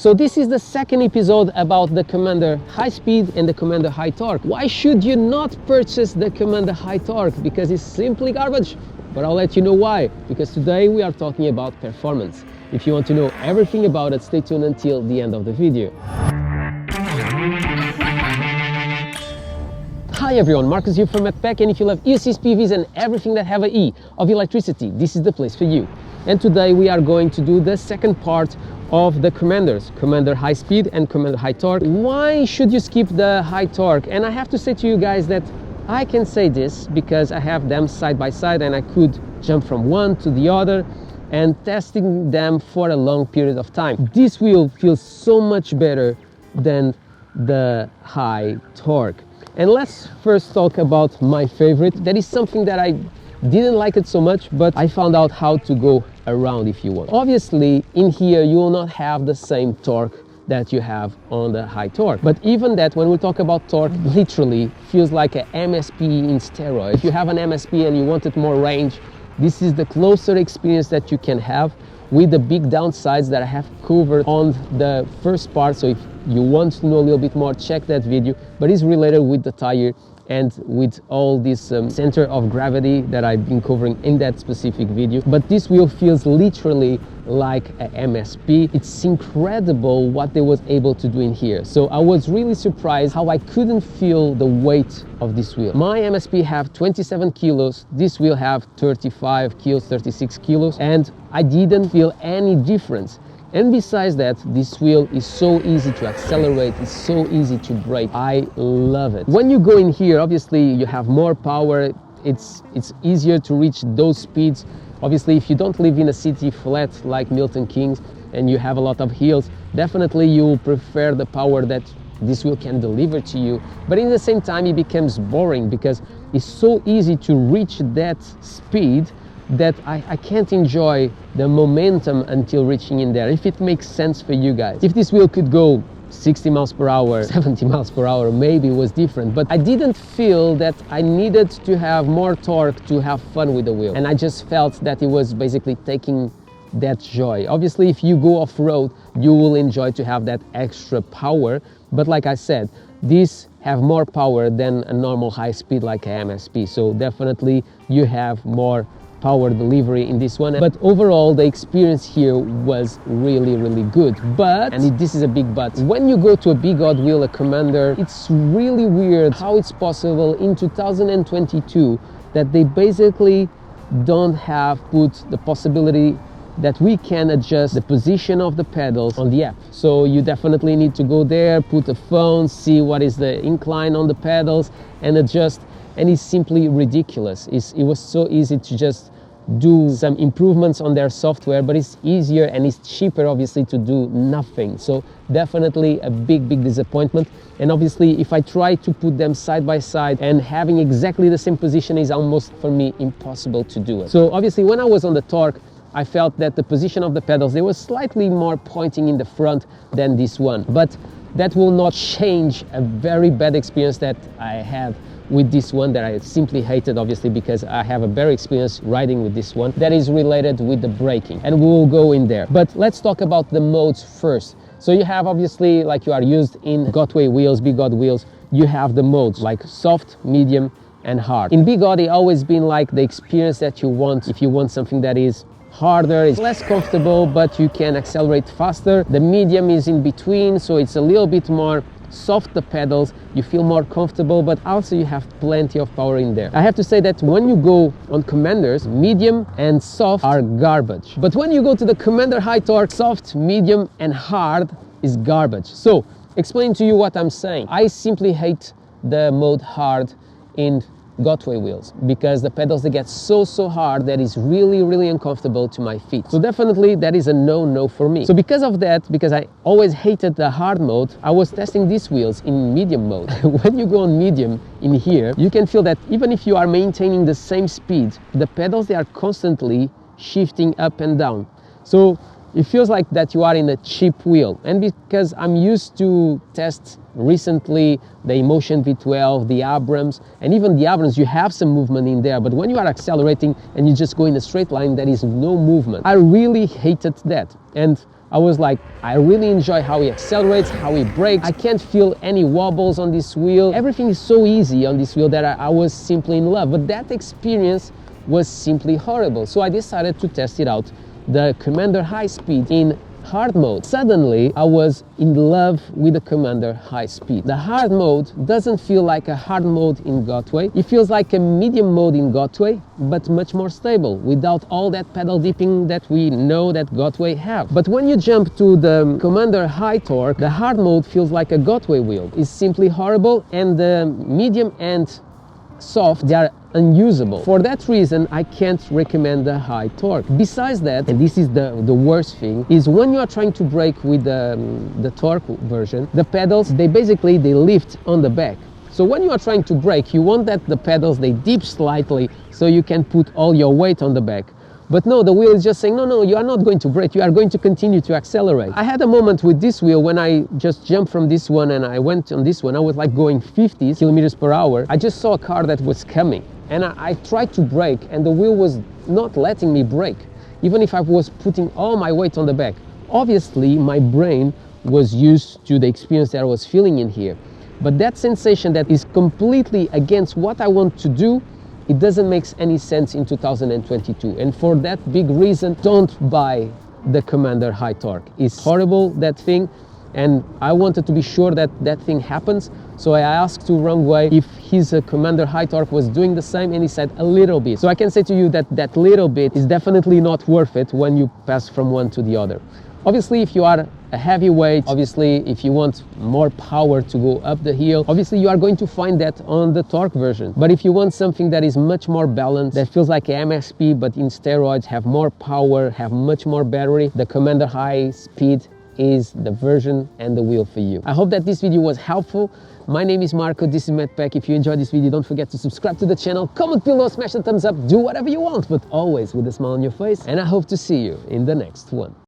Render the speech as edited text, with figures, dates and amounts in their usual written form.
So this is the second episode about the Commander High Speed and the Commander High Torque. Why should you not purchase the Commander High Torque? Because it's simply garbage. But I'll let you know why. Because today we are talking about performance. If you want to know everything about it, stay tuned until the end of the video. Hi everyone, Marcus here from MADpack, and if you love ECs, PVs and everything that have an E of electricity, this is the place for you. And today we are going to do the second part of the Commanders, Commander High Speed and Commander High Torque. Why should you skip the High Torque? And I have to say to you guys that I can say this because I have them side by side and I could jump from one to the other and testing them for a long period of time. This wheel feels so much better than the High Torque. And let's first talk about my favorite. That is something that I didn't like it so much, but I found out how to go around if you want. Obviously, in here you will not have the same torque that you have on the High Torque. But even that, when we talk about torque, literally feels like an MSP in steroids. If you have an MSP and you wanted more range, this is the closer experience that you can have, with the big downsides that I have covered on the first part. So if you want to know a little bit more, check that video, but it's related with the tire and with all this center of gravity that I've been covering in that specific video. But this wheel feels literally like a MSP. It's incredible what they was able to do in here. So I was really surprised how I couldn't feel the weight of this wheel. My MSP have 27 kilos, this wheel have 35 kilos, 36 kilos, and I didn't feel any difference. And besides that, this wheel is so easy to accelerate, it's so easy to brake. I love it. When you go in here, obviously you have more power, it's easier to reach those speeds. Obviously, if you don't live in a city flat like Milton Keynes and you have a lot of hills, definitely you will prefer the power that this wheel can deliver to you. But in the same time, it becomes boring because it's so easy to reach that speed that I can't enjoy the momentum until reaching in there. If it makes sense for you guys. If this wheel could go 60 miles per hour, 70 miles per hour, maybe it was different. But I didn't feel that I needed to have more torque to have fun with the wheel. And I just felt that it was basically taking that joy. Obviously, if you go off-road, you will enjoy to have that extra power. But like I said, these have more power than a normal high speed like a MSP. So definitely you have more power delivery in this one. But overall, the experience here was really good. But, and this is a big but, when you go to a Begode wheel, a Commander, it's really weird how it's possible in 2022 that they basically don't have put the possibility that we can adjust the position of the pedals on the app. So you definitely need to go there, put a phone, see what is the incline on the pedals and adjust. And it's simply ridiculous. It was so easy to just do some improvements on their software, but it's easier and it's cheaper obviously to do nothing. So definitely a big disappointment. And obviously if I try to put them side by side and having exactly the same position is almost for me impossible to do it. So obviously when I was on the Torque, I felt that the position of the pedals, they were slightly more pointing in the front than this one, but that will not change a very bad experience that I had with this one that I simply hated, obviously, because I have a better experience riding with this one that is related with the braking, and we will go in there. But let's talk about the modes first. So you have obviously, like you are used in Begode wheels, you have the modes like soft, medium and hard. In Begode, it's always been like the experience that you want. If you want something that is harder, it's less comfortable, but you can accelerate faster. The medium is in between, so it's a little bit more soft, the pedals, you feel more comfortable, but also you have plenty of power in there. I have to say that when you go on Commanders, medium and soft are garbage. But when you go to the Commander High Torque, soft, medium and hard is garbage. So, explain to you what I'm saying. I simply hate the mode hard in Begode wheels because the pedals, they get so hard that it's really uncomfortable to my feet. So definitely that is a no for me. So because of that, because I always hated the hard mode, I was testing these wheels in medium mode. When you go on medium in here, you can feel that even if you are maintaining the same speed, the pedals, they are constantly shifting up and down. So it feels like that you are in a cheap wheel. And because I'm used to test recently the Emotion V12, the Abrams, and even the Abrams, you have some movement in there, but when you are accelerating and you just go in a straight line, there is no movement. I really hated that. And I was like, I really enjoy how he accelerates, how he brakes. I can't feel any wobbles on this wheel. Everything is so easy on this wheel that I was simply in love. But that experience was simply horrible. So I decided to test it out, the Commander High Speed in hard mode. Suddenly, I was in love with the Commander High Speed. The hard mode doesn't feel like a hard mode in Gotway. It feels like a medium mode in Gotway, but much more stable, without all that pedal dipping that we know that Gotway have. But when you jump to the Commander High Torque, the hard mode feels like a Gotway wheel. It's simply horrible, and the medium and soft, they are unusable. For that reason, I can't recommend the high torque. Besides that, and this is the worst thing, is when you are trying to brake with the torque version, the pedals, they lift on the back. So when you are trying to brake, you want that the pedals, they dip slightly so you can put all your weight on the back. But no, the wheel is just saying, no, you are not going to brake, you are going to continue to accelerate. I had a moment with this wheel when I just jumped from this one and I went on this one. I was like going 50 kilometers per hour. I just saw a car that was coming, and I tried to brake, and the wheel was not letting me brake, even if I was putting all my weight on the back. Obviously, my brain was used to the experience that I was feeling in here. But that sensation that is completely against what I want to do, it doesn't make any sense in 2022. And for that big reason, don't buy the Commander High Torque. It's horrible, that thing, and I wanted to be sure that that thing happens. So I asked to Wrongway if his Commander High Torque was doing the same, and he said a little bit. So I can say to you that that little bit is definitely not worth it when you pass from one to the other. Obviously, if you are a heavyweight, obviously if you want more power to go up the hill, obviously you are going to find that on the torque version. But if you want something that is much more balanced, that feels like a MSP but in steroids, have more power, have much more battery, the Commander High Speed is the version and the wheel for you. I hope that this video was helpful. My name is Marco, this is MADpack. If you enjoyed this video, don't forget to subscribe to the channel, comment below, smash the thumbs up, do whatever you want, but always with a smile on your face. And I hope to see you in the next one.